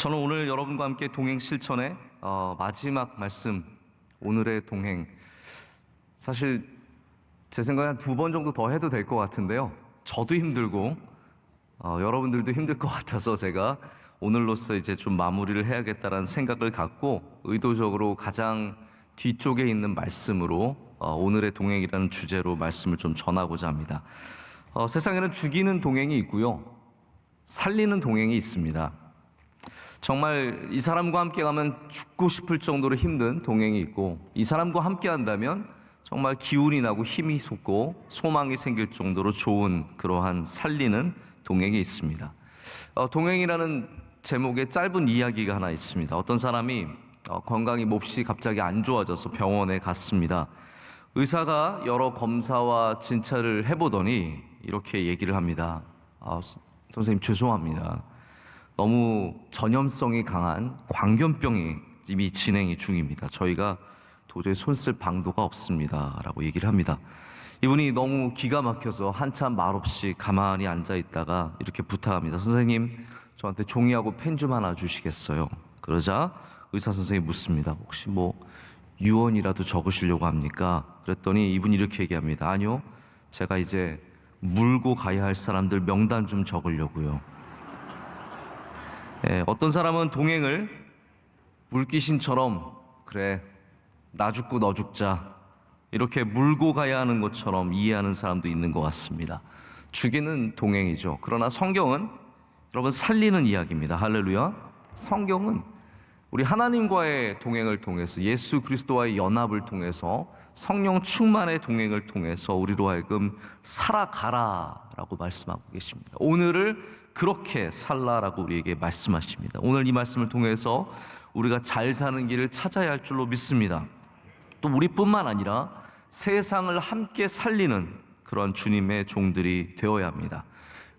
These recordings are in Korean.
저는 오늘 여러분과 함께 동행 실천의 마지막 말씀, 오늘의 동행. 사실 제 생각에 한 2번 정도 더 해도 될 것 같은데요. 저도 힘들고 여러분들도 힘들 것 같아서 제가 오늘로써 이제 좀 마무리를 해야겠다라는 생각을 갖고 의도적으로 가장 뒤쪽에 있는 말씀으로 오늘의 동행이라는 주제로 말씀을 좀 전하고자 합니다. 세상에는 죽이는 동행이 있고요, 살리는 동행이 있습니다. 정말 이 사람과 함께 가면 죽고 싶을 정도로 힘든 동행이 있고, 이 사람과 함께 한다면 정말 기운이 나고 힘이 솟고 소망이 생길 정도로 좋은 그러한 살리는 동행이 있습니다. 동행이라는 제목의 짧은 이야기가 하나 있습니다. 어떤 사람이 건강이 몹시 갑자기 안 좋아져서 병원에 갔습니다. 의사가 여러 검사와 진찰을 해보더니 이렇게 얘기를 합니다. 선생님, 죄송합니다. 너무 전염성이 강한 광견병이 이미 진행이 중입니다. 저희가 도저히 손쓸 방도가 없습니다 라고 얘기를 합니다. 이분이 너무 기가 막혀서 한참 말없이 가만히 앉아 있다가 이렇게 부탁합니다. 선생님, 저한테 종이하고 펜 좀 하나 주시겠어요? 그러자 의사 선생님이 묻습니다. 혹시 유언이라도 적으시려고 합니까? 그랬더니 이분이 이렇게 얘기합니다. 아니요, 제가 이제 물고 가야 할 사람들 명단 좀 적으려고요. 어떤 사람은 동행을 물귀신처럼, 그래 나 죽고 너 죽자, 이렇게 물고 가야 하는 것처럼 이해하는 사람도 있는 것 같습니다. 죽이는 동행이죠. 그러나 성경은 여러분 살리는 이야기입니다. 할렐루야. 성경은 우리 하나님과의 동행을 통해서, 예수 그리스도와의 연합을 통해서, 성령 충만의 동행을 통해서 우리로 하여금 살아가라라고 말씀하고 계십니다. 오늘을 그렇게 살라라고 우리에게 말씀하십니다. 오늘 이 말씀을 통해서 우리가 잘 사는 길을 찾아야 할 줄로 믿습니다. 또 우리뿐만 아니라 세상을 함께 살리는 그런 주님의 종들이 되어야 합니다.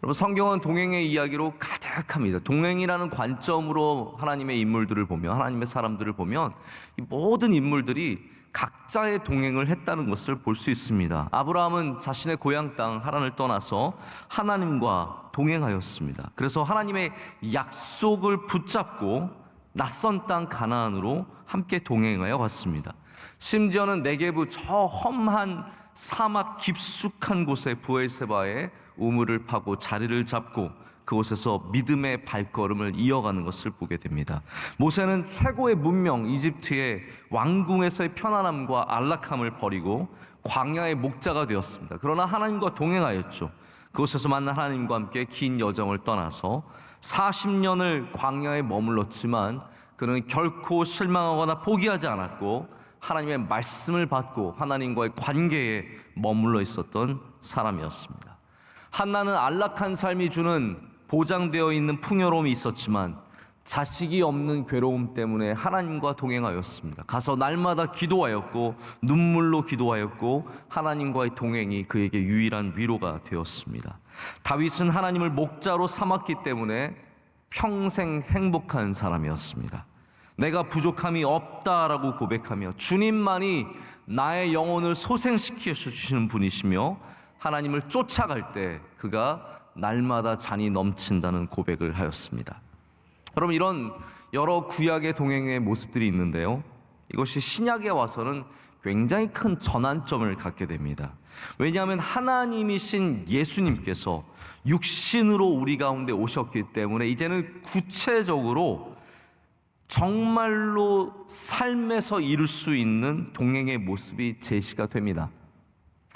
여러분, 성경은 동행의 이야기로 가득합니다. 동행이라는 관점으로 하나님의 인물들을 보면, 하나님의 사람들을 보면 이 모든 인물들이 각자의 동행을 했다는 것을 볼 수 있습니다. 아브라함은 자신의 고향 땅 하란을 떠나서 하나님과 동행하였습니다. 그래서 하나님의 약속을 붙잡고 낯선 땅 가나안으로 함께 동행하여 갔습니다. 심지어는 네게브 저 험한 사막 깊숙한 곳에 브엘세바에 우물을 파고 자리를 잡고 그곳에서 믿음의 발걸음을 이어가는 것을 보게 됩니다. 모세는 최고의 문명 이집트의 왕궁에서의 편안함과 안락함을 버리고 광야의 목자가 되었습니다. 그러나 하나님과 동행하였죠. 그곳에서 만난 하나님과 함께 긴 여정을 떠나서 40년을 광야에 머물렀지만 그는 결코 실망하거나 포기하지 않았고 하나님의 말씀을 받고 하나님과의 관계에 머물러 있었던 사람이었습니다. 한나는 안락한 삶이 주는 보장되어 있는 풍요로움이 있었지만 자식이 없는 괴로움 때문에 하나님과 동행하였습니다. 가서 날마다 기도하였고 눈물로 기도하였고 하나님과의 동행이 그에게 유일한 위로가 되었습니다. 다윗은 하나님을 목자로 삼았기 때문에 평생 행복한 사람이었습니다. 내가 부족함이 없다라고 고백하며 주님만이 나의 영혼을 소생시켜 주시는 분이시며 하나님을 쫓아갈 때 그가 날마다 잔이 넘친다는 고백을 하였습니다. 여러분, 이런 여러 구약의 동행의 모습들이 있는데요, 이것이 신약에 와서는 굉장히 큰 전환점을 갖게 됩니다. 왜냐하면 하나님이신 예수님께서 육신으로 우리 가운데 오셨기 때문에 이제는 구체적으로 정말로 삶에서 이룰 수 있는 동행의 모습이 제시가 됩니다.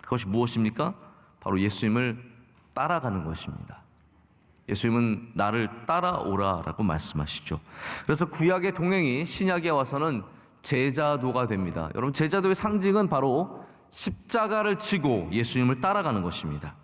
그것이 무엇입니까? 바로 예수님을 따라가는 것입니다. 예수님은 나를 따라오라라고 말씀하시죠. 그래서 구약의 동행이 신약에 와서는 제자도가 됩니다. 여러분, 제자도의 상징은 바로 십자가를 지고 예수님을 따라가는 것입니다.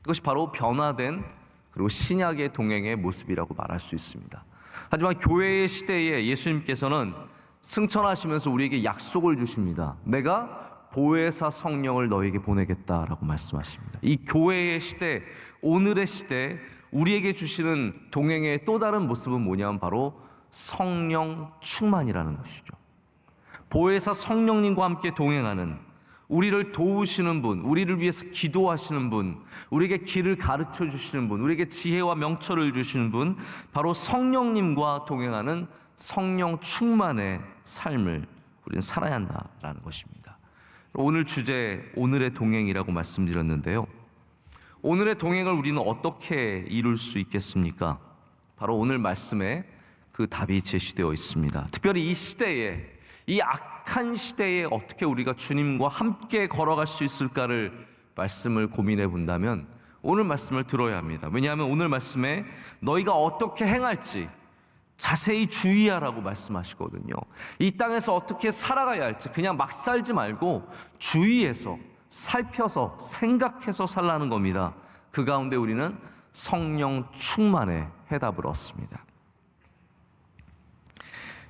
이것이 바로 변화된 그리고 신약의 동행의 모습이라고 말할 수 있습니다. 하지만 교회의 시대에 예수님께서는 승천하시면서 우리에게 약속을 주십니다. 내가 보혜사 성령을 너에게 보내겠다라고 말씀하십니다. 이 교회의 시대, 오늘의 시대 우리에게 주시는 동행의 또 다른 모습은 뭐냐면 바로 성령 충만이라는 것이죠. 보혜사 성령님과 함께 동행하는, 우리를 도우시는 분, 우리를 위해서 기도하시는 분, 우리에게 길을 가르쳐 주시는 분, 우리에게 지혜와 명철을 주시는 분, 바로 성령님과 동행하는 성령 충만의 삶을 우리는 살아야 한다라는 것입니다. 오늘 주제, 오늘의 동행이라고 말씀드렸는데요. 오늘의 동행을 우리는 어떻게 이룰 수 있겠습니까? 바로 오늘 말씀에 그 답이 제시되어 있습니다. 특별히 이 시대에, 이 악한 시대에 어떻게 우리가 주님과 함께 걸어갈 수 있을까를 말씀을 고민해 본다면 오늘 말씀을 들어야 합니다. 왜냐하면 오늘 말씀에 너희가 어떻게 행할지 자세히 주의하라고 말씀하시거든요. 이 땅에서 어떻게 살아가야 할지 그냥 막 살지 말고 주의해서, 살펴서, 생각해서 살라는 겁니다. 그 가운데 우리는 성령 충만의 해답을 얻습니다.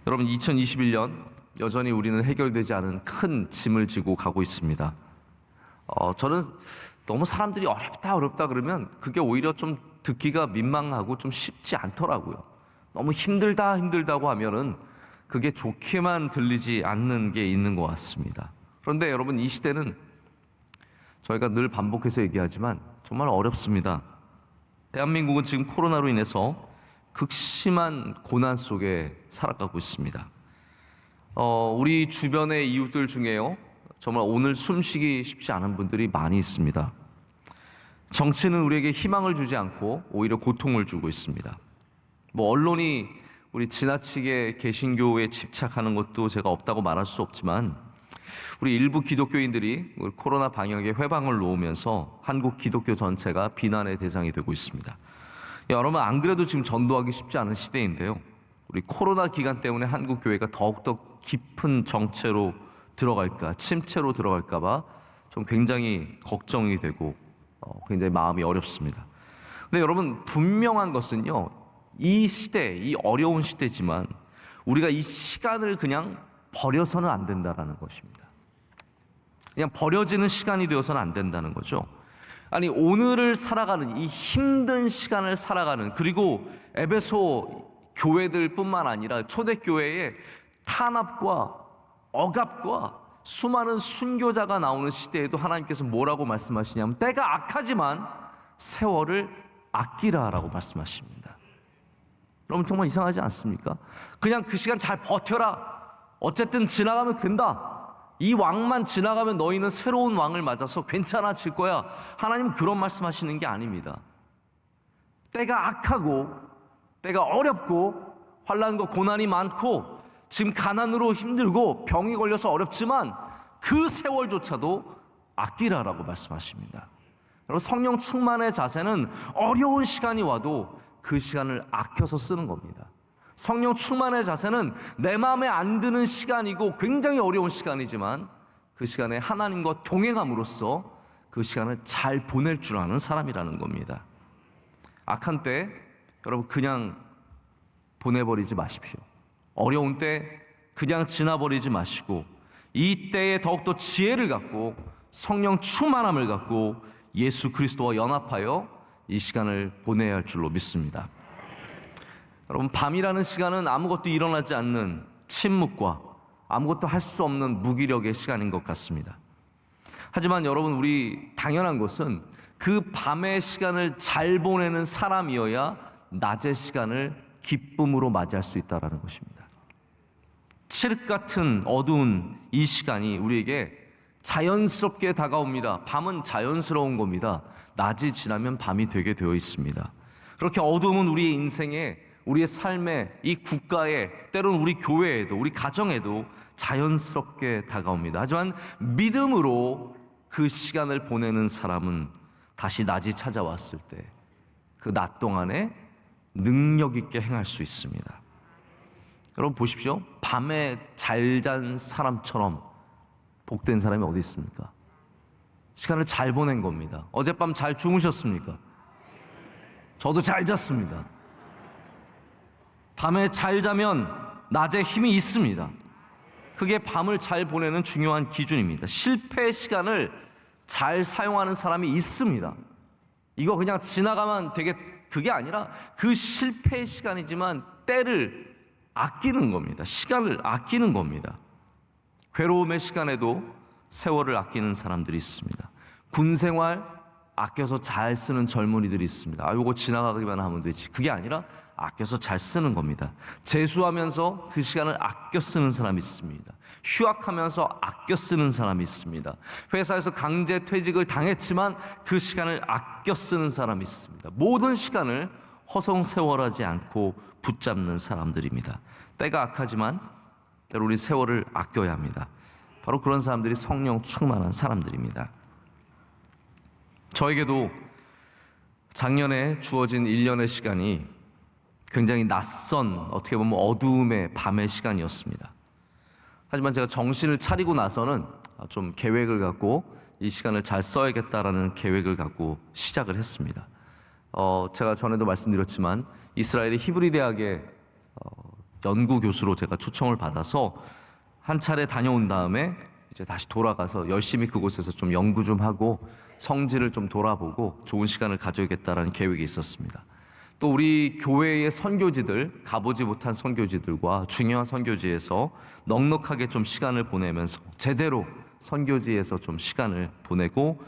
여러분, 2021년 여전히 우리는 해결되지 않은 큰 짐을 지고 가고 있습니다. 저는 너무 사람들이 어렵다 그러면 그게 오히려 좀 듣기가 민망하고 좀 쉽지 않더라고요. 너무 힘들다고 하면은 그게 좋게만 들리지 않는 게 있는 것 같습니다. 그런데 여러분, 이 시대는 저희가 늘 반복해서 얘기하지만 정말 어렵습니다. 대한민국은 지금 코로나로 인해서 극심한 고난 속에 살아가고 있습니다. 우리 주변의 이웃들 중에요, 정말 오늘 숨쉬기 쉽지 않은 분들이 많이 있습니다. 정치는 우리에게 희망을 주지 않고 오히려 고통을 주고 있습니다. 언론이 우리 지나치게 개신교에 집착하는 것도 제가 없다고 말할 수 없지만 우리 일부 기독교인들이 코로나 방역에 회방을 놓으면서 한국 기독교 전체가 비난의 대상이 되고 있습니다. 여러분, 안 그래도 지금 전도하기 쉽지 않은 시대인데요, 우리 코로나 기간 때문에 한국 교회가 더욱더 깊은 정체로 들어갈까, 침체로 들어갈까 봐 좀 굉장히 걱정이 되고 굉장히 마음이 어렵습니다. 근데 여러분, 분명한 것은요, 이 시대, 이 어려운 시대지만 우리가 이 시간을 그냥 버려서는 안 된다는 것입니다. 그냥 버려지는 시간이 되어서는 안 된다는 거죠. 아니, 오늘을 살아가는 이 힘든 시간을 살아가는, 그리고 에베소 교회들뿐만 아니라 초대교회의 탄압과 억압과 수많은 순교자가 나오는 시대에도 하나님께서 뭐라고 말씀하시냐면 때가 악하지만 세월을 아끼라라고 말씀하십니다. 여러분, 정말 이상하지 않습니까? 그냥 그 시간 잘 버텨라, 어쨌든 지나가면 된다, 이 왕만 지나가면 너희는 새로운 왕을 맞아서 괜찮아질 거야, 하나님은 그런 말씀하시는 게 아닙니다. 때가 악하고 때가 어렵고 환난과 고난이 많고 지금 가난으로 힘들고 병이 걸려서 어렵지만 그 세월조차도 아끼라라고 말씀하십니다. 여러분, 성령 충만의 자세는 어려운 시간이 와도 그 시간을 아껴서 쓰는 겁니다. 성령 충만의 자세는 내 마음에 안 드는 시간이고 굉장히 어려운 시간이지만 그 시간에 하나님과 동행함으로써 그 시간을 잘 보낼 줄 아는 사람이라는 겁니다. 악한 때 여러분 그냥 보내버리지 마십시오. 어려운 때 그냥 지나버리지 마시고 이 때에 더욱더 지혜를 갖고 성령 충만함을 갖고 예수 그리스도와 연합하여 이 시간을 보내야 할 줄로 믿습니다. 여러분, 밤이라는 시간은 아무것도 일어나지 않는 침묵과 아무것도 할 수 없는 무기력의 시간인 것 같습니다. 하지만 여러분, 우리 당연한 것은 그 밤의 시간을 잘 보내는 사람이어야 낮의 시간을 기쁨으로 맞이할 수 있다는 것입니다. 칠흑 같은 어두운 이 시간이 우리에게 자연스럽게 다가옵니다. 밤은 자연스러운 겁니다. 낮이 지나면 밤이 되게 되어 있습니다. 그렇게 어두움은 우리의 인생에, 우리의 삶에, 이 국가에, 때로는 우리 교회에도, 우리 가정에도 자연스럽게 다가옵니다. 하지만 믿음으로 그 시간을 보내는 사람은 다시 낮이 찾아왔을 때 그 낮 동안에 능력 있게 행할 수 있습니다. 여러분 보십시오. 밤에 잘 잔 사람처럼 복된 사람이 어디 있습니까? 시간을 잘 보낸 겁니다. 어젯밤 잘 주무셨습니까? 저도 잘 잤습니다. 밤에 잘 자면 낮에 힘이 있습니다. 그게 밤을 잘 보내는 중요한 기준입니다. 실패의 시간을 잘 사용하는 사람이 있습니다. 이거 그냥 지나가면 되게, 그게 아니라 그 실패의 시간이지만 때를 아끼는 겁니다. 시간을 아끼는 겁니다. 괴로움의 시간에도 세월을 아끼는 사람들이 있습니다. 군 생활 아껴서 잘 쓰는 젊은이들이 있습니다. 요거 지나가기만 하면 되지. 그게 아니라 아껴서 잘 쓰는 겁니다. 재수하면서 그 시간을 아껴 쓰는 사람이 있습니다. 휴학하면서 아껴 쓰는 사람이 있습니다. 회사에서 강제 퇴직을 당했지만 그 시간을 아껴 쓰는 사람이 있습니다. 모든 시간을 허송세월하지 않고 붙잡는 사람들입니다. 때가 악하지만 때로 우리 세월을 아껴야 합니다. 바로 그런 사람들이 성령 충만한 사람들입니다. 저에게도 작년에 주어진 1년의 시간이 굉장히 낯선, 어떻게 보면 어두움의 밤의 시간이었습니다. 하지만 제가 정신을 차리고 나서는 좀 계획을 갖고 이 시간을 잘 써야겠다라는 계획을 갖고 시작을 했습니다. 제가 전에도 말씀드렸지만 이스라엘의 히브리 대학의 연구 교수로 제가 초청을 받아서 한 차례 다녀온 다음에 이제 다시 돌아가서 열심히 그곳에서 좀 연구 좀 하고 성지를 좀 돌아보고 좋은 시간을 가져야겠다라는 계획이 있었습니다. 또 우리 교회의 선교지들, 가보지 못한 선교지들과 중요한 선교지에서 넉넉하게 좀 시간을 보내면서 제대로 선교지에서 좀 시간을 보내고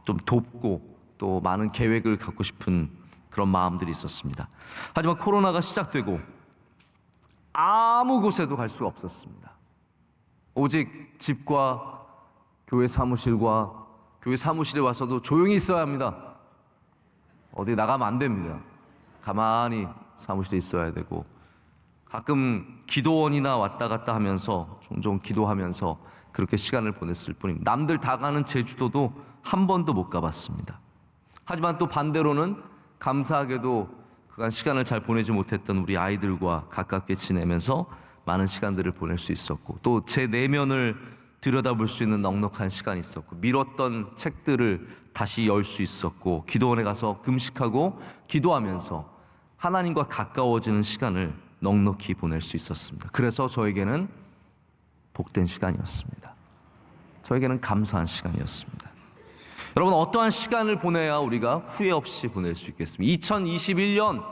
좀 돕고 또 많은 계획을 갖고 싶은 그런 마음들이 있었습니다. 하지만 코로나가 시작되고 아무 곳에도 갈 수가 없었습니다. 오직 집과 교회 사무실과 교회 사무실에 와서도 조용히 있어야 합니다. 어디 나가면 안 됩니다. 가만히 사무실에 있어야 되고 가끔 기도원이나 왔다 갔다 하면서 종종 기도하면서 그렇게 시간을 보냈을 뿐입니다. 남들 다 가는 제주도도 한 번도 못 가봤습니다. 하지만 또 반대로는 감사하게도 그간 시간을 잘 보내지 못했던 우리 아이들과 가깝게 지내면서 많은 시간들을 보낼 수 있었고 또 제 내면을 들여다볼 수 있는 넉넉한 시간이 있었고 미뤘던 책들을 다시 열 수 있었고 기도원에 가서 금식하고 기도하면서 하나님과 가까워지는 시간을 넉넉히 보낼 수 있었습니다. 그래서 저에게는 복된 시간이었습니다. 저에게는 감사한 시간이었습니다. 여러분, 어떠한 시간을 보내야 우리가 후회 없이 보낼 수 있겠습니까? 2021년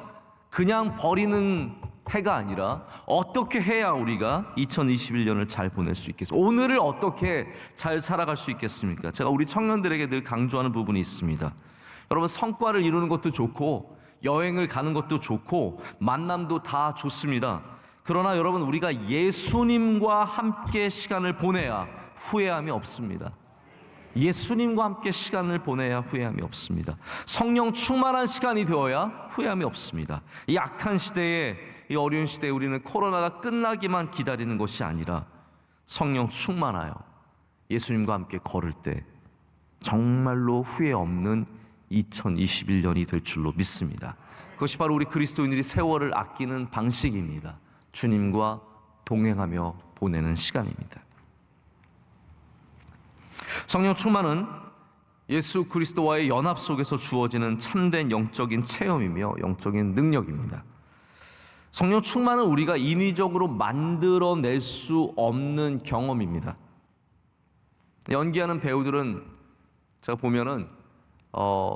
그냥 버리는 해가 아니라 어떻게 해야 우리가 2021년을 잘 보낼 수 있겠습니까? 오늘을 어떻게 잘 살아갈 수 있겠습니까? 제가 우리 청년들에게 늘 강조하는 부분이 있습니다. 여러분, 성과를 이루는 것도 좋고 여행을 가는 것도 좋고 만남도 다 좋습니다. 그러나 여러분, 우리가 예수님과 함께 시간을 보내야 후회함이 없습니다. 예수님과 함께 시간을 보내야 후회함이 없습니다. 성령 충만한 시간이 되어야 후회함이 없습니다. 이 악한 시대에, 이 어려운 시대에 우리는 코로나가 끝나기만 기다리는 것이 아니라 성령 충만하여 예수님과 함께 걸을 때 정말로 후회 없는 2021년이 될 줄로 믿습니다. 그것이 바로 우리 그리스도인들이 세월을 아끼는 방식입니다. 주님과 동행하며 보내는 시간입니다. 성령 충만은 예수 그리스도와의 연합 속에서 주어지는 참된 영적인 체험이며 영적인 능력입니다. 성령 충만은 우리가 인위적으로 만들어낼 수 없는 경험입니다. 연기하는 배우들은 제가 보면은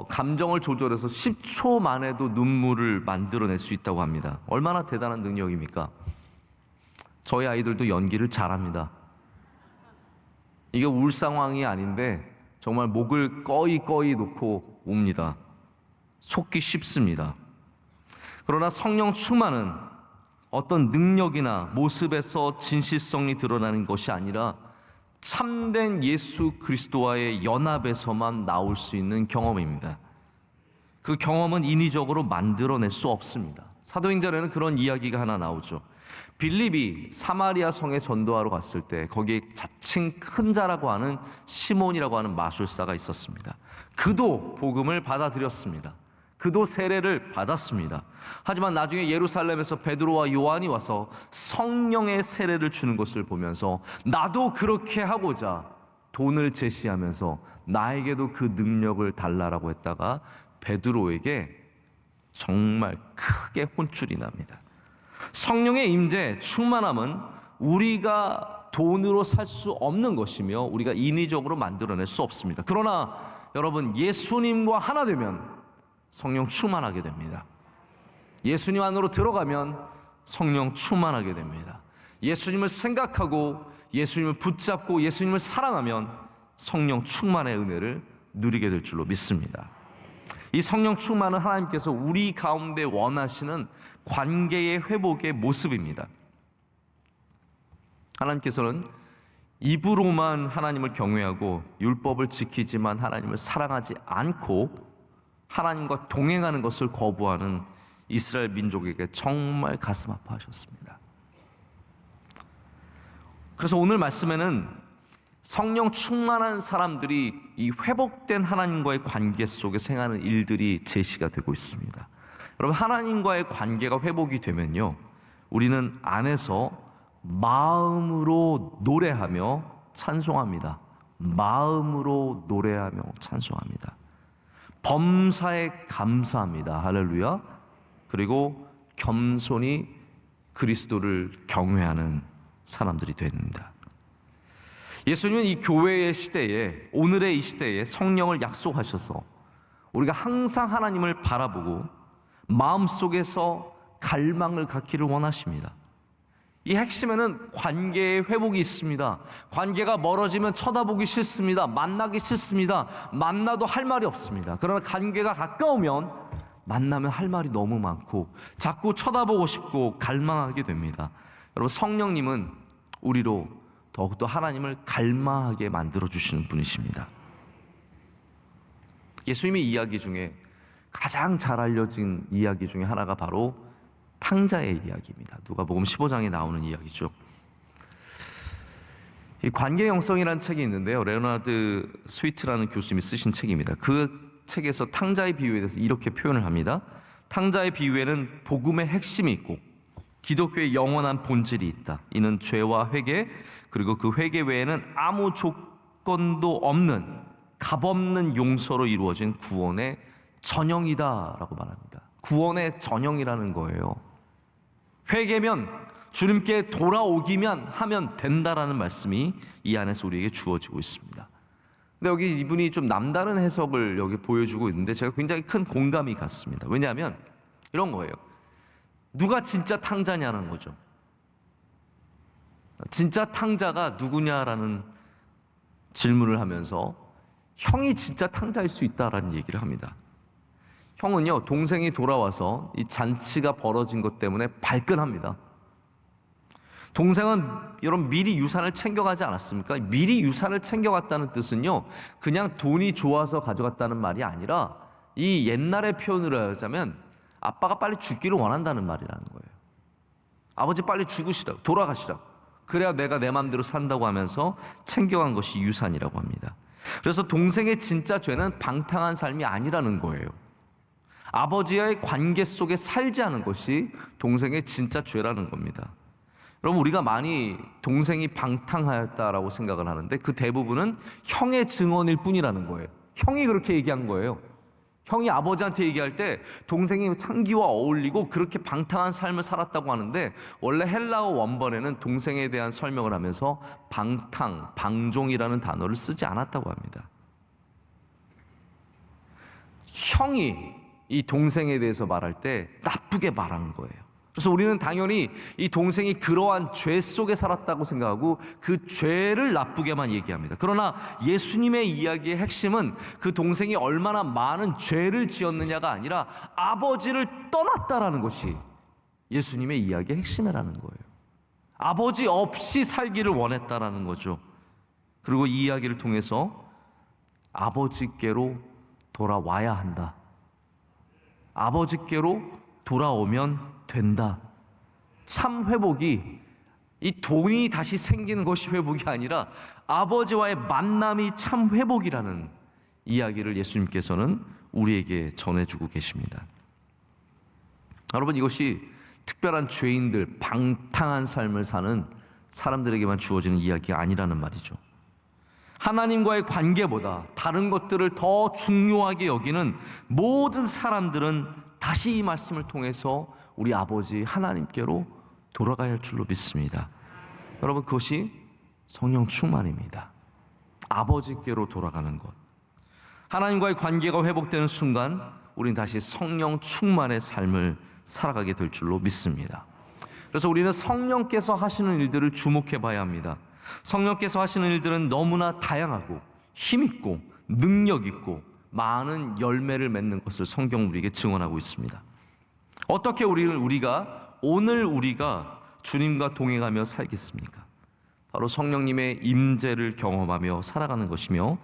감정을 조절해서 10초 만에도 눈물을 만들어낼 수 있다고 합니다. 얼마나 대단한 능력입니까? 저희 아이들도 연기를 잘합니다. 이게 울 상황이 아닌데 정말 목을 꺼이 놓고 웁니다. 속기 쉽습니다. 그러나 성령 충만은 어떤 능력이나 모습에서 진실성이 드러나는 것이 아니라 참된 예수 그리스도와의 연합에서만 나올 수 있는 경험입니다. 그 경험은 인위적으로 만들어낼 수 없습니다. 사도행전에는 그런 이야기가 하나 나오죠. 빌립이 사마리아 성에 전도하러 갔을 때 거기에 자칭 큰 자라고 하는 시몬이라고 하는 마술사가 있었습니다. 그도 복음을 받아들였습니다. 그도 세례를 받았습니다. 하지만 나중에 예루살렘에서 베드로와 요한이 와서 성령의 세례를 주는 것을 보면서 나도 그렇게 하고자 돈을 제시하면서 나에게도 그 능력을 달라라고 했다가 베드로에게 정말 크게 혼쭐이 납니다. 성령의 임재, 충만함은 우리가 돈으로 살 수 없는 것이며 우리가 인위적으로 만들어낼 수 없습니다. 그러나 여러분, 예수님과 하나 되면 성령 충만하게 됩니다. 예수님 안으로 들어가면 성령 충만하게 됩니다. 예수님을 생각하고 예수님을 붙잡고 예수님을 사랑하면 성령 충만의 은혜를 누리게 될 줄로 믿습니다. 이 성령 충만은 하나님께서 우리 가운데 원하시는 관계의 회복의 모습입니다. 하나님께서는 입으로만 하나님을 경외하고 율법을 지키지만 하나님을 사랑하지 않고 하나님과 동행하는 것을 거부하는 이스라엘 민족에게 정말 가슴 아파하셨습니다. 그래서 오늘 말씀에는 성령 충만한 사람들이 이 회복된 하나님과의 관계 속에서 행하는 일들이 제시가 되고 있습니다. 여러분, 하나님과의 관계가 회복이 되면요, 우리는 안에서 마음으로 노래하며 찬송합니다. 마음으로 노래하며 찬송합니다. 범사에 감사합니다. 할렐루야. 그리고 겸손히 그리스도를 경외하는 사람들이 됩니다. 예수님은 이 교회의 시대에, 오늘의 이 시대에 성령을 약속하셔서 우리가 항상 하나님을 바라보고 마음속에서 갈망을 갖기를 원하십니다. 이 핵심에는 관계의 회복이 있습니다. 관계가 멀어지면 쳐다보기 싫습니다. 만나기 싫습니다. 만나도 할 말이 없습니다. 그러나 관계가 가까우면 만나면 할 말이 너무 많고 자꾸 쳐다보고 싶고 갈망하게 됩니다. 여러분, 성령님은 우리로 더욱더 하나님을 갈망하게 만들어주시는 분이십니다. 예수님의 이야기 중에 가장 잘 알려진 이야기 중에 하나가 바로 탕자의 이야기입니다. 누가복음 15장에 나오는 이야기죠. 이 관계 영성이라는 책이 있는데요, 레오나드 스위트라는 교수님이 쓰신 책입니다. 그 책에서 탕자의 비유에 대해서 이렇게 표현을 합니다. 탕자의 비유에는 복음의 핵심이 있고 기독교의 영원한 본질이 있다. 이는 죄와 회개, 그리고 그 회개 외에는 아무 조건도 없는 값없는 용서로 이루어진 구원의 전형이다라고 말합니다. 구원의 전형이라는 거예요. 회개면, 주님께 돌아오기만 하면 된다라는 말씀이 이 안에서 우리에게 주어지고 있습니다. 근데 여기 이분이 좀 남다른 해석을 여기 보여주고 있는데 제가 굉장히 큰 공감이 갔습니다. 왜냐하면 이런 거예요. 누가 진짜 탕자냐는 거죠. 진짜 탕자가 누구냐라는 질문을 하면서 형이 진짜 탕자일 수 있다라는 얘기를 합니다. 형은요, 동생이 돌아와서 이 잔치가 벌어진 것 때문에 발끈합니다. 동생은 여러분 미리 유산을 챙겨가지 않았습니까? 미리 유산을 챙겨갔다는 뜻은요, 그냥 돈이 좋아서 가져갔다는 말이 아니라 이 옛날의 표현으로 하자면 아빠가 빨리 죽기를 원한다는 말이라는 거예요. 아버지 빨리 죽으시라고, 돌아가시라고. 그래야 내가 내 마음대로 산다고 하면서 챙겨간 것이 유산이라고 합니다. 그래서 동생의 진짜 죄는 방탕한 삶이 아니라는 거예요. 아버지와의 관계 속에 살지 않은 것이 동생의 진짜 죄라는 겁니다. 여러분, 우리가 많이 동생이 방탕하였다라고 생각을 하는데 그 대부분은 형의 증언일 뿐이라는 거예요. 형이 그렇게 얘기한 거예요. 형이 아버지한테 얘기할 때 동생이 창기와 어울리고 그렇게 방탕한 삶을 살았다고 하는데, 원래 헬라어 원본에는 동생에 대한 설명을 하면서 방탕, 방종이라는 단어를 쓰지 않았다고 합니다. 형이 이 동생에 대해서 말할 때 나쁘게 말한 거예요. 그래서 우리는 당연히 이 동생이 그러한 죄 속에 살았다고 생각하고 그 죄를 나쁘게만 얘기합니다. 그러나 예수님의 이야기의 핵심은 그 동생이 얼마나 많은 죄를 지었느냐가 아니라 아버지를 떠났다라는 것이 예수님의 이야기의 핵심이라는 거예요. 아버지 없이 살기를 원했다라는 거죠. 그리고 이 이야기를 통해서 아버지께로 돌아와야 한다. 아버지께로 돌아오면 된다. 참 회복이 이 돈이 다시 생기는 것이 회복이 아니라 아버지와의 만남이 참 회복이라는 이야기를 예수님께서는 우리에게 전해주고 계십니다. 여러분, 이것이 특별한 죄인들, 방탕한 삶을 사는 사람들에게만 주어지는 이야기가 아니라는 말이죠. 하나님과의 관계보다 다른 것들을 더 중요하게 여기는 모든 사람들은 다시 이 말씀을 통해서 우리 아버지 하나님께로 돌아가야 할 줄로 믿습니다. 여러분, 그것이 성령 충만입니다. 아버지께로 돌아가는 것. 하나님과의 관계가 회복되는 순간 우리는 다시 성령 충만의 삶을 살아가게 될 줄로 믿습니다. 그래서 우리는 성령께서 하시는 일들을 주목해 봐야 합니다. 성령께서 하시는 일들은 너무나 다양하고 힘있고 능력있고 많은 열매를 맺는 것을 성경 우리에게 증언하고 있습니다. 어떻게 오늘 우리가 주님과 동행하며 살겠습니까? 바로 성령님의 임재를 경험하며 살아가는 것이며,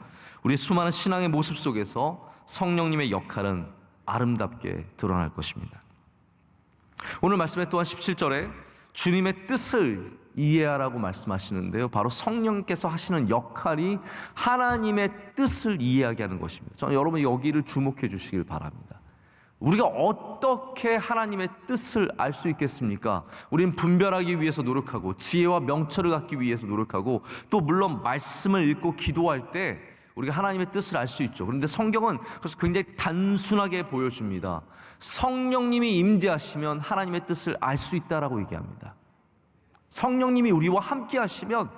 우리의 수많은 신앙의 모습 속에서 성령님의 역할은 아름답게 드러날 것입니다. 오늘 말씀에 또한 17절에 주님의 뜻을 이해하라고 말씀하시는데요, 바로 성령께서 하시는 역할이 하나님의 뜻을 이해하게 하는 것입니다. 저는 여러분 여기를 주목해 주시길 바랍니다. 우리가 어떻게 하나님의 뜻을 알 수 있겠습니까? 우리는 분별하기 위해서 노력하고 지혜와 명철을 갖기 위해서 노력하고, 또 물론 말씀을 읽고 기도할 때 우리가 하나님의 뜻을 알 수 있죠. 그런데 성경은 그래서 굉장히 단순하게 보여줍니다. 성령님이 임재하시면 하나님의 뜻을 알 수 있다라고 얘기합니다. 성령님이 우리와 함께 하시면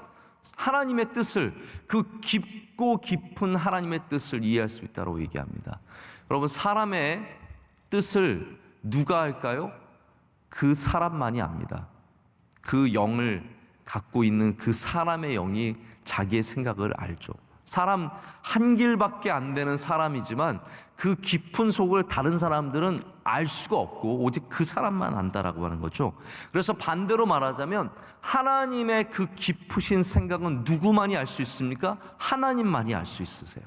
하나님의 뜻을, 그 깊고 깊은 하나님의 뜻을 이해할 수 있다고 얘기합니다. 여러분, 사람의 뜻을 누가 알까요? 그 사람만이 압니다. 그 영을 갖고 있는 그 사람의 영이 자기의 생각을 알죠. 사람 한 길밖에 안 되는 사람이지만 그 깊은 속을 다른 사람들은 알 수가 없고 오직 그 사람만 안다라고 하는 거죠. 그래서 반대로 말하자면 하나님의 그 깊으신 생각은 누구만이 알 수 있습니까? 하나님만이 알 수 있으세요.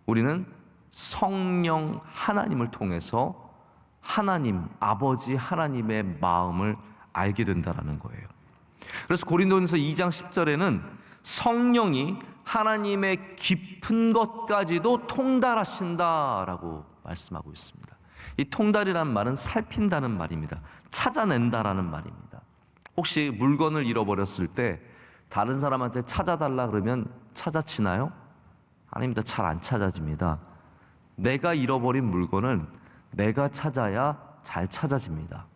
우리는 성령 하나님을 통해서 하나님, 아버지 하나님의 마음을 알게 된다는 거예요. 그래서 고린도전서 2장 10절에는 성령이 하나님의 깊은 것까지도 통달하신다라고 말씀하고 있습니다. 이 통달이라는 말은 살핀다는 말입니다. 찾아낸다라는 말입니다. 혹시 물건을 잃어버렸을 때 다른 사람한테 찾아달라 그러면 찾아지나요? 아닙니다. 잘 안 찾아집니다. 내가 잃어버린 물건은 내가 찾아야 잘 찾아집니다.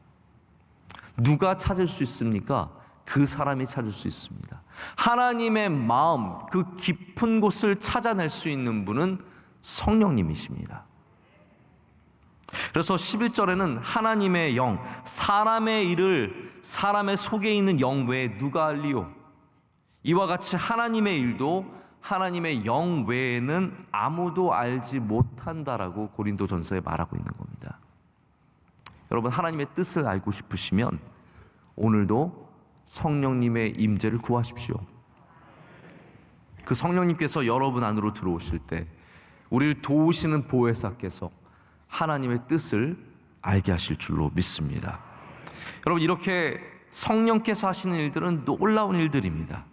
누가 찾을 수 있습니까? 그 사람이 찾을 수 있습니다. 하나님의 마음, 그 깊은 곳을 찾아낼 수 있는 분은 성령님이십니다. 그래서 11절에는 하나님의 영, 사람의 일을 사람의 속에 있는 영 외에 누가 알리요? 이와 같이 하나님의 일도 하나님의 영 외에는 아무도 알지 못한다라고 고린도전서에 말하고 있는 겁니다. 여러분, 하나님의 뜻을 알고 싶으시면 오늘도 성령님의 임재를 구하십시오. 그 성령님께서 여러분 안으로 들어오실 때 우리를 도우시는 보혜사께서 하나님의 뜻을 알게 하실 줄로 믿습니다. 여러분, 이렇게 성령께서 하시는 일들은 놀라운 일들입니다.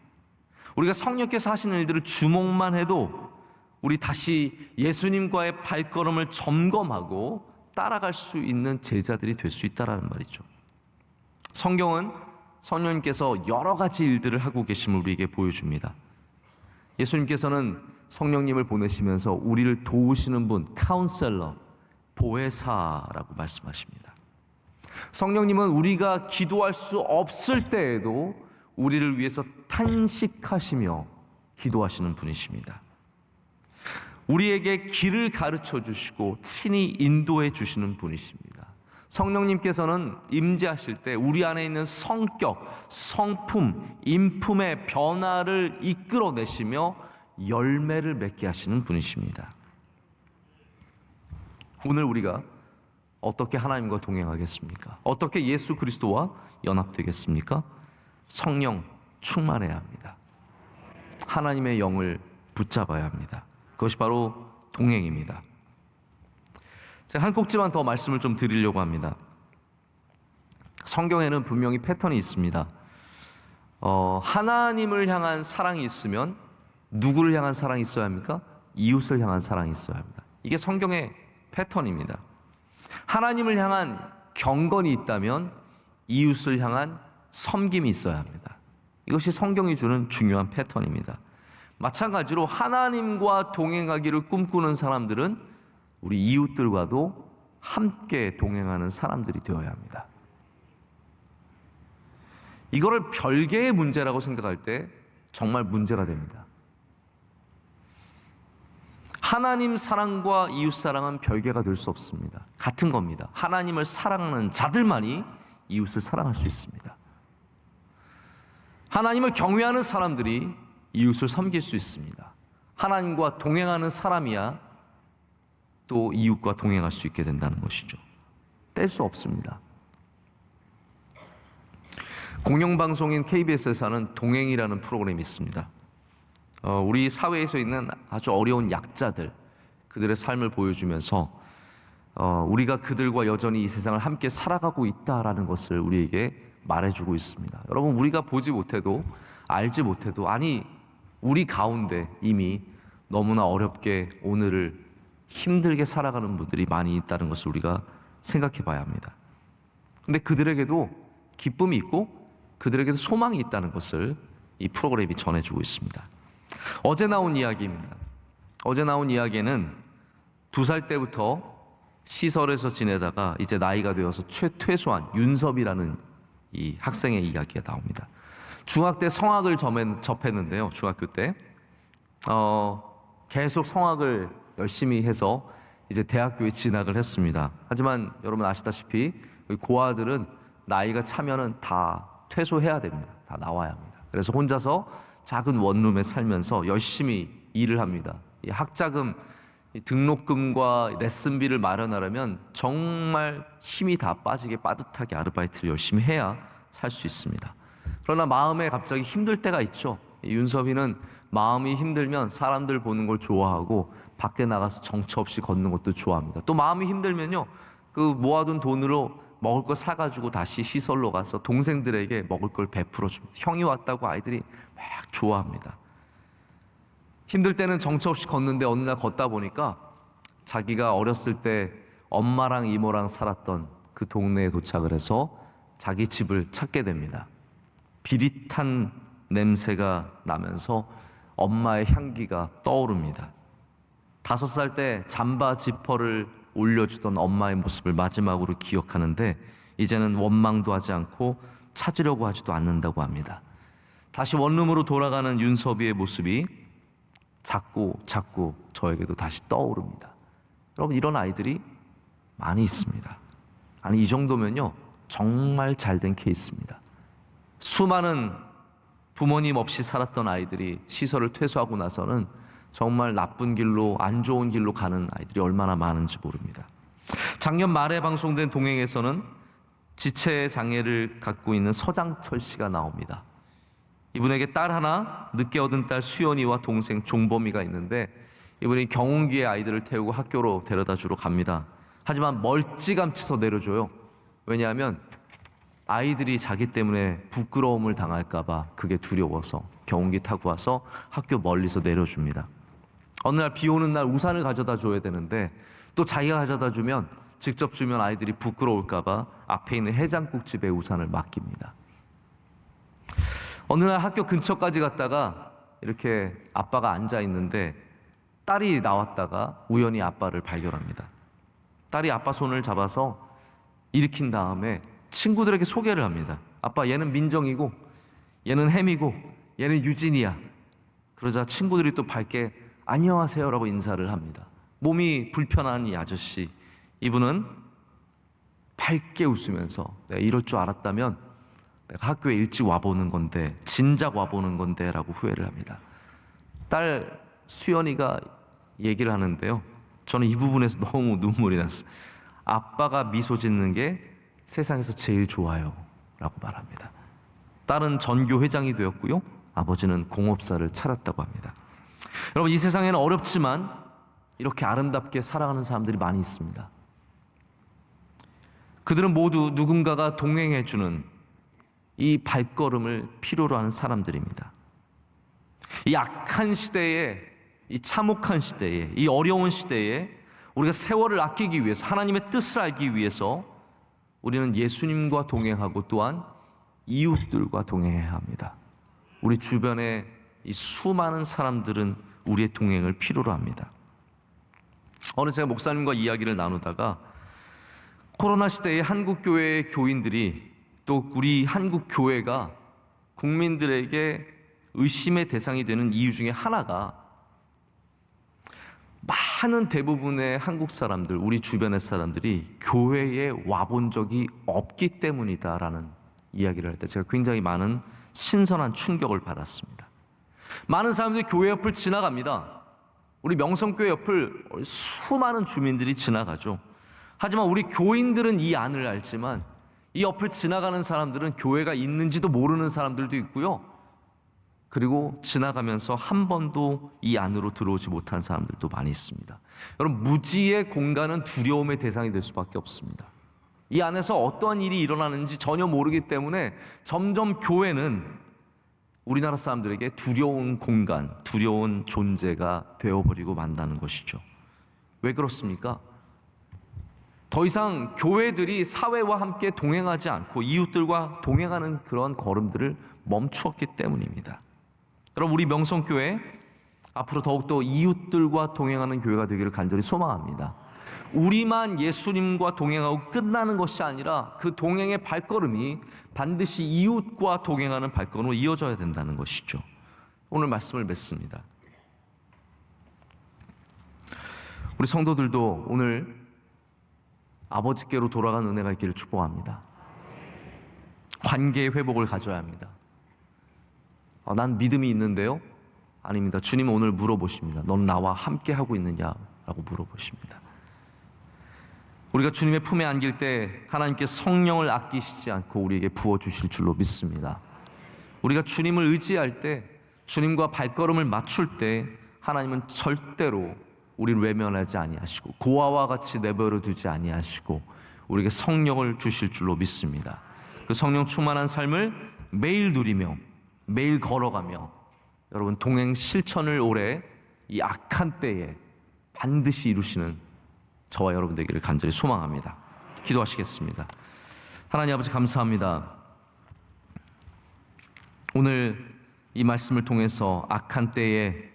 우리가 성령께서 하시는 일들을 주목만 해도 우리 다시 예수님과의 발걸음을 점검하고 따라갈 수 있는 제자들이 될 수 있다는 말이죠. 성경은 성령님께서 여러 가지 일들을 하고 계심을 우리에게 보여줍니다. 예수님께서는 성령님을 보내시면서 우리를 도우시는 분, 카운셀러, 보혜사라고 말씀하십니다. 성령님은 우리가 기도할 수 없을 때에도 우리를 위해서 탄식하시며 기도하시는 분이십니다. 우리에게 길을 가르쳐 주시고 친히 인도해 주시는 분이십니다. 성령님께서는 임재하실 때 우리 안에 있는 성격, 성품, 인품의 변화를 이끌어내시며 열매를 맺게 하시는 분이십니다. 오늘 우리가 어떻게 하나님과 동행하겠습니까? 어떻게 예수 그리스도와 연합되겠습니까? 성령 충만해야 합니다. 하나님의 영을 붙잡아야 합니다. 그것이 바로 동행입니다. 제가 한 꼭지만 더 말씀을 좀 드리려고 합니다. 성경에는 분명히 패턴이 있습니다. 하나님을 향한 사랑이 있으면 누구를 향한 사랑이 있어야 합니까? 이웃을 향한 사랑이 있어야 합니다. 이게 성경의 패턴입니다. 하나님을 향한 경건이 있다면 이웃을 향한 섬김이 있어야 합니다. 이것이 성경이 주는 중요한 패턴입니다. 마찬가지로 하나님과 동행하기를 꿈꾸는 사람들은 우리 이웃들과도 함께 동행하는 사람들이 되어야 합니다. 이거를 별개의 문제라고 생각할 때 정말 문제가 됩니다. 하나님 사랑과 이웃 사랑은 별개가 될 수 없습니다. 같은 겁니다. 하나님을 사랑하는 자들만이 이웃을 사랑할 수 있습니다. 하나님을 경외하는 사람들이 이웃을 섬길 수 있습니다. 하나님과 동행하는 사람이야 또 이웃과 동행할 수 있게 된다는 것이죠. 뗄 수 없습니다. 공영방송인 KBS에서 하는 동행이라는 프로그램이 있습니다. 우리 사회에서 있는 아주 어려운 약자들, 그들의 삶을 보여주면서 우리가 그들과 여전히 이 세상을 함께 살아가고 있다라는 것을 우리에게 말해주고 있습니다. 여러분, 우리가 보지 못해도 알지 못해도 아니 우리 가운데 이미 너무나 어렵게 오늘을 힘들게 살아가는 분들이 많이 있다는 것을 우리가 생각해 봐야 합니다. 근데 그들에게도 기쁨이 있고 그들에게도 소망이 있다는 것을 이 프로그램이 전해주고 있습니다. 어제 나온 이야기입니다. 어제 나온 이야기는 2살 때부터 시설에서 지내다가 이제 나이가 되어서 퇴소한 윤섭이라는 이 학생의 이야기가 나옵니다. 중학교 때 성악을 접했는데요. 중학교 때 계속 성악을 열심히 해서 이제 대학교에 진학을 했습니다. 하지만 여러분 아시다시피 고아들은 나이가 차면은 다 퇴소해야 됩니다. 다 나와야 합니다. 그래서 혼자서 작은 원룸에 살면서 열심히 일을 합니다. 이 학자금, 등록금과 레슨비를 마련하려면 정말 힘이 다 빠지게 빠듯하게 아르바이트를 열심히 해야 살 수 있습니다. 그러나 마음에 갑자기 힘들 때가 있죠. 윤섭이는 마음이 힘들면 사람들 보는 걸 좋아하고 밖에 나가서 정처 없이 걷는 것도 좋아합니다. 또 마음이 힘들면요, 그 모아둔 돈으로 먹을 거 사가지고 다시 시설로 가서 동생들에게 먹을 걸 베풀어 줍니다. 형이 왔다고 아이들이 막 좋아합니다. 힘들 때는 정처 없이 걷는데 어느 날 걷다 보니까 자기가 어렸을 때 엄마랑 이모랑 살았던 그 동네에 도착을 해서 자기 집을 찾게 됩니다. 비릿한 냄새가 나면서 엄마의 향기가 떠오릅니다. 5살 때 잠바 지퍼를 올려주던 엄마의 모습을 마지막으로 기억하는데 이제는 원망도 하지 않고 찾으려고 하지도 않는다고 합니다. 다시 원룸으로 돌아가는 윤섭이의 모습이 자꾸 저에게도 다시 떠오릅니다. 여러분, 이런 아이들이 많이 있습니다. 아니, 이 정도면요 정말 잘된 케이스입니다. 수많은 부모님 없이 살았던 아이들이 시설을 퇴소하고 나서는 정말 나쁜 길로, 안 좋은 길로 가는 아이들이 얼마나 많은지 모릅니다. 작년 말에 방송된 동행에서는 지체 장애를 갖고 있는 서장철 씨가 나옵니다. 이분에게 딸 하나, 늦게 얻은 딸 수연이와 동생 종범이가 있는데 이분이 경운기에 아이들을 태우고 학교로 데려다 주러 갑니다. 하지만 멀찌감치서 내려줘요. 왜냐하면 아이들이 자기 때문에 부끄러움을 당할까 봐 그게 두려워서 경운기 타고 와서 학교 멀리서 내려줍니다. 어느 날 비 오는 날 우산을 가져다 줘야 되는데 또 자기가 가져다 주면 직접 주면 아이들이 부끄러울까 봐 앞에 있는 해장국집에 우산을 맡깁니다. 어느 날 학교 근처까지 갔다가 이렇게 아빠가 앉아 있는데 딸이 나왔다가 우연히 아빠를 발견합니다. 딸이 아빠 손을 잡아서 일으킨 다음에 친구들에게 소개를 합니다. 아빠, 얘는 민정이고 얘는 혜미고 얘는 유진이야. 그러자 친구들이 또 밝게 안녕하세요라고 인사를 합니다. 몸이 불편한 이 아저씨, 이분은 밝게 웃으면서 내가 이럴 줄 알았다면 내가 학교에 일찍 와보는 건데, 진작 와보는 건데 라고 후회를 합니다. 딸 수연이가 얘기를 하는데요, 저는 이 부분에서 너무 눈물이 났어요. 아빠가 미소 짓는 게 세상에서 제일 좋아요 라고 말합니다. 딸은 전교 회장이 되었고요, 아버지는 공업사를 차렸다고 합니다. 여러분, 이 세상에는 어렵지만 이렇게 아름답게 살아가는 사람들이 많이 있습니다. 그들은 모두 누군가가 동행해주는 이 발걸음을 필요로 하는 사람들입니다. 이 악한 시대에, 이 참혹한 시대에, 이 어려운 시대에 우리가 세월을 아끼기 위해서, 하나님의 뜻을 알기 위해서 우리는 예수님과 동행하고 또한 이웃들과 동행해야 합니다. 우리 주변에 이 수많은 사람들은 우리의 동행을 필요로 합니다. 어느 제가 목사님과 이야기를 나누다가 코로나 시대에 한국 교회의 교인들이, 또 우리 한국 교회가 국민들에게 의심의 대상이 되는 이유 중에 하나가 많은 대부분의 한국 사람들, 우리 주변의 사람들이 교회에 와본 적이 없기 때문이다라는 이야기를 할 때 제가 굉장히 많은 신선한 충격을 받았습니다. 많은 사람들이 교회 옆을 지나갑니다. 우리 명성교회 옆을 수많은 주민들이 지나가죠. 하지만 우리 교인들은 이 안을 알지만 이 옆을 지나가는 사람들은 교회가 있는지도 모르는 사람들도 있고요. 그리고 지나가면서 한 번도 이 안으로 들어오지 못한 사람들도 많이 있습니다. 여러분, 무지의 공간은 두려움의 대상이 될 수밖에 없습니다. 이 안에서 어떠한 일이 일어나는지 전혀 모르기 때문에 점점 교회는 우리나라 사람들에게 두려운 공간, 두려운 존재가 되어버리고 만다는 것이죠. 왜 그렇습니까? 더 이상 교회들이 사회와 함께 동행하지 않고 이웃들과 동행하는 그런 걸음들을 멈추었기 때문입니다. 여러분, 우리 명성교회 앞으로 더욱더 이웃들과 동행하는 교회가 되기를 간절히 소망합니다. 우리만 예수님과 동행하고 끝나는 것이 아니라 그 동행의 발걸음이 반드시 이웃과 동행하는 발걸음으로 이어져야 된다는 것이죠. 오늘 말씀을 맺습니다. 우리 성도들도 오늘 아버지께로 돌아가는 은혜가 있기를 축복합니다. 관계의 회복을 가져야 합니다. 난 믿음이 있는데요? 아닙니다. 주님은 오늘 물어보십니다. 넌 나와 함께 하고 있느냐라고 물어보십니다. 우리가 주님의 품에 안길 때 하나님께 성령을 아끼시지 않고 우리에게 부어주실 줄로 믿습니다. 우리가 주님을 의지할 때, 주님과 발걸음을 맞출 때 하나님은 절대로 우리를 외면하지 아니하시고 고아와 같이 내버려 두지 아니하시고 우리에게 성령을 주실 줄로 믿습니다. 그 성령 충만한 삶을 매일 누리며 매일 걸어가며 여러분 동행 실천을 올해 이 악한 때에 반드시 이루시는 저와 여러분 되기를 간절히 소망합니다. 기도하시겠습니다. 하나님 아버지, 감사합니다. 오늘 이 말씀을 통해서 악한 때에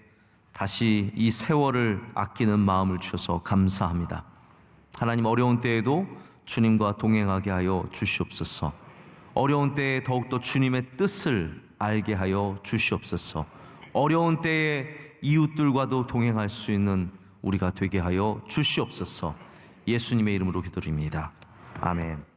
다시 이 세월을 아끼는 마음을 주셔서 감사합니다. 하나님, 어려운 때에도 주님과 동행하게 하여 주시옵소서. 어려운 때에 더욱더 주님의 뜻을 알게 하여 주시옵소서. 어려운 때에 이웃들과도 동행할 수 있는 우리가 되게 하여 주시옵소서. 예수님의 이름으로 기도드립니다. 아멘.